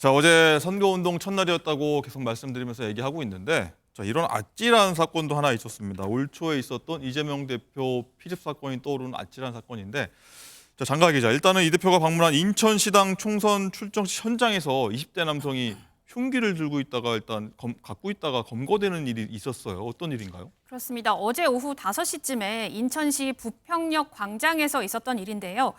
자, 어제 선거운동 첫날이었다고 계속 말씀드리면서 얘기하고 있는데 자, 이런 아찔한 사건도 하나 있었습니다. 올 초에 있었던 이재명 대표 피습 사건이 떠오르는 아찔한 사건인데 자, 장가 기자, 일단은 이 대표가 방문한 인천시당 총선 출정 현장에서 20대 남성이 흉기를 들고 있다가 갖고 있다가 검거되는 일이 있었어요. 어떤 일인가요? 그렇습니다. 어제 오후 5시쯤에 인천시 부평역 광장에서 있었던 일인데요.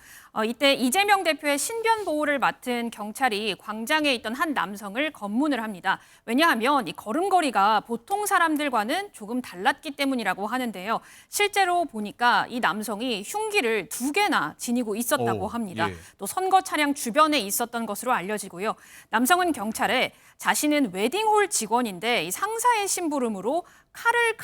이때 이재명 대표의 신변 보호를 맡은 경찰이 광장에 있던 한 남성을 검문을 합니다. 왜냐하면 이 걸음걸이가 보통 사람들과는 조금 달랐기 때문이라고 하는데요. 실제로 보니까 이 남성이 흉기를 2개나 지니고 있었다고 합니다. 예. 또 선거 차량 주변에 있었던 것으로 알려지고요. 남성은 경찰에 자신은 웨딩홀 직원인데 이 상사의 심부름으로 칼을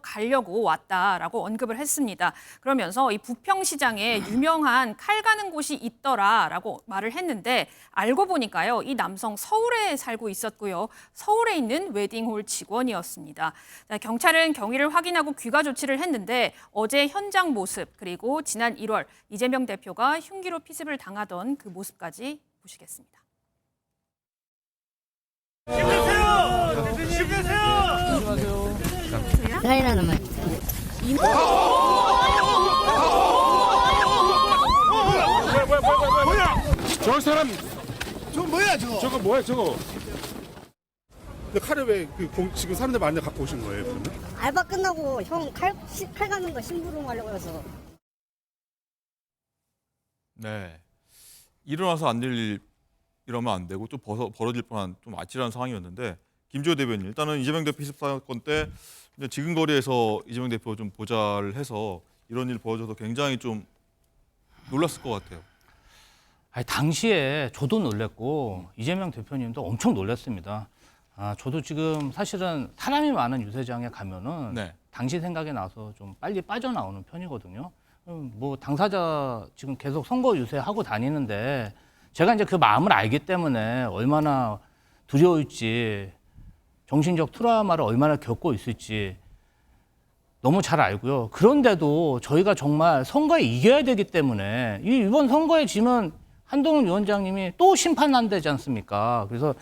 갈려고 왔다라고 언급을 했습니다. 그러면서 이 부평시장에 유명한 칼 가는 곳이 있더라라고 말을 했는데 알고 보니까요. 이 남성 서울에 살고 있었고요. 서울에 있는 웨딩홀 직원이었습니다. 자, 경찰은 경위를 확인하고 귀가 조치를 했는데 어제 현장 모습 그리고 지난 1월 이재명 대표가 흉기로 피습을 당하던 그 모습까지 보시겠습니다. 사이라는 말. 뭐야? 저 사람 저거 뭐야 저거? 저거 뭐야 저거? 근데 칼을 왜 지금 사람들 많이 갖고 오신 거예요? 그러면? 알바 끝나고 형 칼 가는 거 심부름 하려고 해서. 네. 일어나서 안 될 일 이러면 안 되고 또 벌어질 뻔한 좀 아찔한 상황이었는데 김주호 대변인, 일단은 이재명 대표 피습 사건 때 지근거리에서 이재명 대표 좀 보좌를 해서 이런 일 벌어져서 굉장히 좀 놀랐을 것 같아요. 아니, 당시에 저도 놀랐고 이재명 대표님도 엄청 놀랐습니다. 저도 지금 사실은 사람이 많은 유세장에 가면은 네. 당시 생각이 나서 좀 빨리 빠져나오는 편이거든요. 뭐 당사자 지금 계속 선거 유세하고 다니는데 제가 이제 그 마음을 알기 때문에 얼마나 두려울지, 정신적 트라우마를 얼마나 겪고 있을지 너무 잘 알고요. 그런데도 저희가 정말 선거에 이겨야 되기 때문에 이번 선거에 지면 한동훈 위원장님이 또 심판한다지 않습니까? 그래서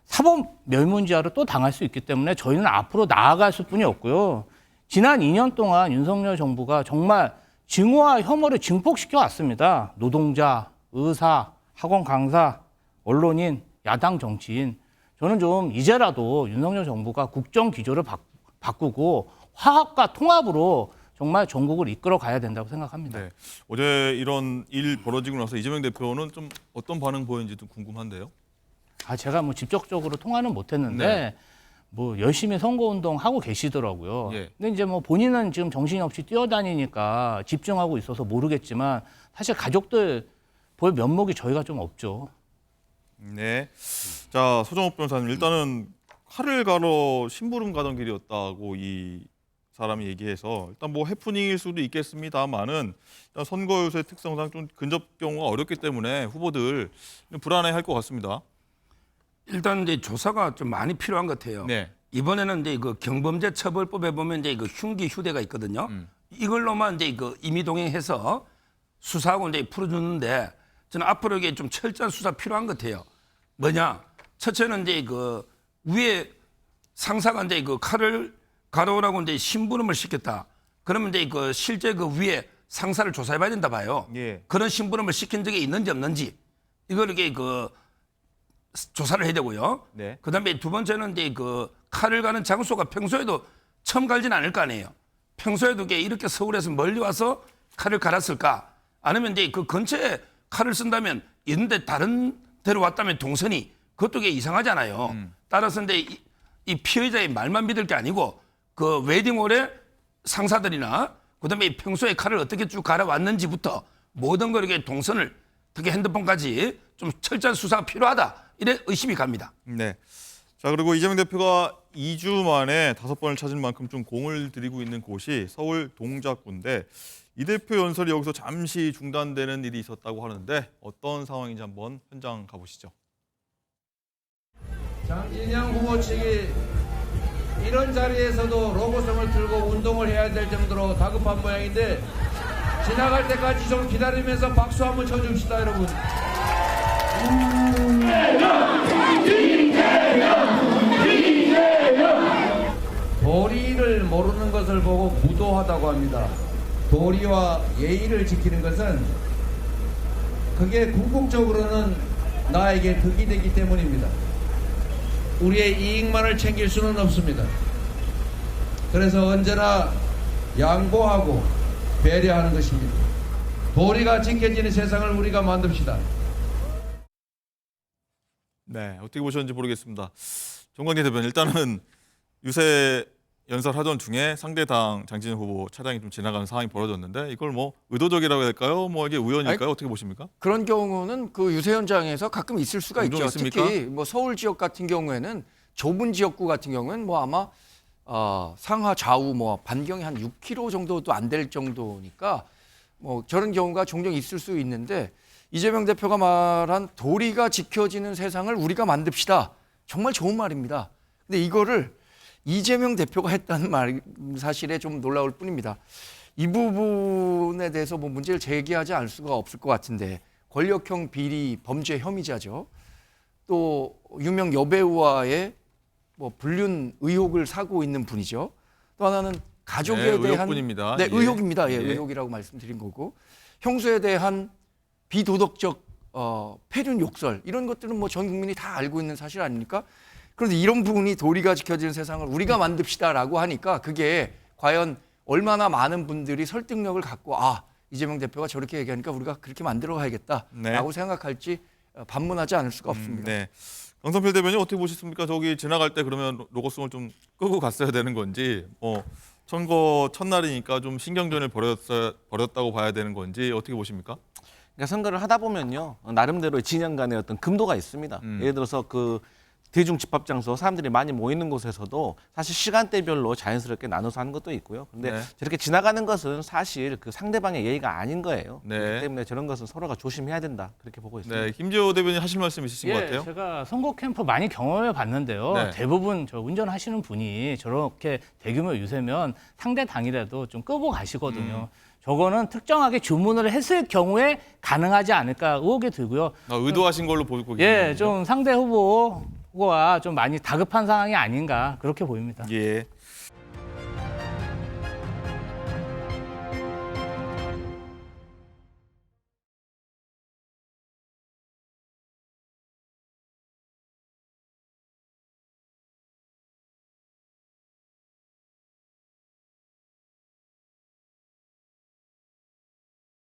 사법 멸문지화로 또 당할 수 있기 때문에 저희는 앞으로 나아갈 수뿐이 없고요. 지난 2년 동안 윤석열 정부가 정말 증오와 혐오를 증폭시켜 왔습니다. 노동자, 의사, 학원 강사, 언론인, 야당 정치인. 저는 좀 이제라도 윤석열 정부가 국정 기조를 바꾸고 화합과 통합으로 정말 전국을 이끌어 가야 된다고 생각합니다. 네. 어제 이런 일 벌어지고 나서 이재명 대표는 좀 어떤 반응 보였는지도 궁금한데요. 제가 뭐 직접적으로 통화는 못했는데 네. 뭐 열심히 선거운동 하고 계시더라고요. 예. 근데 이제 뭐 본인은 지금 정신없이 뛰어다니니까 집중하고 있어서 모르겠지만 사실 가족들 볼 면목이 저희가 좀 없죠. 네. 자, 소정욱 변호사님, 일단은 칼을 갈아 심부름 가던 길이었다고 이 사람이 얘기해서 일단 뭐 해프닝일 수도 있겠습니다만은 일단 선거 유세 특성상 좀 근접 경우가 어렵기 때문에 후보들 좀 불안해할 것 같습니다. 일단 이제 조사가 좀 많이 필요한 것 같아요. 네. 이번에는 이제 그 경범죄 처벌법에 보면 이제 그 흉기 휴대가 있거든요. 이걸로만 이제 그 임의동행해서 수사하고 이제 풀어주는데 저는 앞으로 이게 좀 철저한 수사 필요한 것 같아요. 뭐냐? 첫째는 이제 그 위에 상사가 이제 그 칼을 가져오라고 이제 심부름을 시켰다. 그러면 이제 그 실제 그 위에 상사를 조사해봐야 된다 봐요. 예. 그런 심부름을 시킨 적이 있는지 없는지 이걸 이게 그 조사를 해야 되고요. 네. 그다음에 두 번째는 이제 그 칼을 가는 장소가 평소에도 처음 갈지는 않을 거 아니에요. 평소에도 이렇게 서울에서 멀리 와서 칼을 갈았을까? 아니면 이제 그 근처에 칼을 쓴다면 있는데 다른 데로 왔다면 동선이 그것도 이상하잖아요. 따라서 이제 이 피해자의 말만 믿을 게 아니고 그 웨딩홀의 상사들이나 그다음에 평소에 칼을 어떻게 쭉 갈아왔는지부터 모든 걸 이렇게 동선을 특히 핸드폰까지 좀 철저한 수사가 필요하다. 이래 의심이 갑니다. 네. 자, 그리고 이재명 대표가 2주 만에 5번을 찾은 만큼 좀 공을 들이고 있는 곳이 서울 동작구인데 이 대표 연설이 여기서 잠시 중단되는 일이 있었다고 하는데 어떤 상황인지 한번 현장 가보시죠. 장진영 후보 측이 이런 자리에서도 로고송을 들고 운동을 해야 될 정도로 다급한 모양인데 지나갈 때까지 좀 기다리면서 박수 한번 쳐줍시다, 여러분. 양보하다고 합니다. 도리와 예의를 지키는 것은 그게 궁극적으로는 나에게 득이 되기 때문입니다. 우리의 이익만을 챙길 수는 없습니다. 그래서 언제나 양보하고 배려하는 것입니다. 도리가 지켜지는 세상을 우리가 만듭시다. 네, 어떻게 보셨는지 모르겠습니다. 정광재 대변인, 일단은 유세 연설하던 중에 상대당 장진영 후보 차량이 좀 지나가는 상황이 벌어졌는데 이걸 뭐 의도적이라고 해야 할까요? 뭐 이게 우연일까요? 어떻게 보십니까? 그런 경우는 그 유세 현장에서 가끔 있을 수가 종종 있죠. 있습니까? 특히 뭐 서울 지역 같은 경우에는 좁은 지역구 같은 경우는 뭐 아마 상하 좌우 뭐 반경이 한 6km 정도도 안 될 정도니까 뭐 저런 경우가 종종 있을 수 있는데 이재명 대표가 말한 도리가 지켜지는 세상을 우리가 만듭시다. 정말 좋은 말입니다. 근데 이거를 이재명 대표가 했다는 말 사실에 좀 놀라울 뿐입니다. 이 부분에 대해서 뭐 문제를 제기하지 않을 수가 없을 것 같은데 권력형 비리 범죄 혐의자죠. 또 유명 여배우와의 뭐 불륜 의혹을 사고 있는 분이죠. 또 하나는 가족에 네, 대한 의혹뿐입니다. 네, 예. 의혹입니다. 예, 예. 의혹이라고 말씀드린 거고 형수에 대한 비도덕적 폐륜 욕설 이런 것들은 뭐 전 국민이 다 알고 있는 사실 아닙니까? 그런데 이런 부분이 도리가 지켜지는 세상을 우리가 만듭시다라고 하니까 그게 과연 얼마나 많은 분들이 설득력을 갖고 이재명 대표가 저렇게 얘기하니까 우리가 그렇게 만들어 가야겠다라고 네. 생각할지 반문하지 않을 수가 없습니다. 네. 강성필 대변인 어떻게 보셨습니까? 저기 지나갈 때 그러면 로고송을 좀 끄고 갔어야 되는 건지, 선거 첫날이니까 좀 신경전을 벌였다고 봐야 되는 건지 어떻게 보십니까? 그러니까 선거를 하다 보면요 나름대로 진영 간의 어떤 금도가 있습니다. 예를 들어서 그 대중 집합 장소 사람들이 많이 모이는 곳에서도 사실 시간대별로 자연스럽게 나눠서 하는 것도 있고요. 그런데 네. 저렇게 지나가는 것은 사실 그 상대방의 예의가 아닌 거예요. 네. 그렇기 때문에 저런 것은 서로가 조심해야 된다 그렇게 보고 있습니다. 네, 김재호 대변인 하실 말씀 있으신 것 같아요. 제가 선거 캠프 많이 경험해 봤는데요. 네. 대부분 저 운전하시는 분이 저렇게 대규모 유세면 상대 당이라도 좀 끄고 가시거든요. 저거는 특정하게 주문을 했을 경우에 가능하지 않을까 의혹이 들고요. 의도하신 걸로 보고 계시는 예, 거죠? 좀 상대 후보가 좀 많이 다급한 상황이 아닌가 그렇게 보입니다. 예.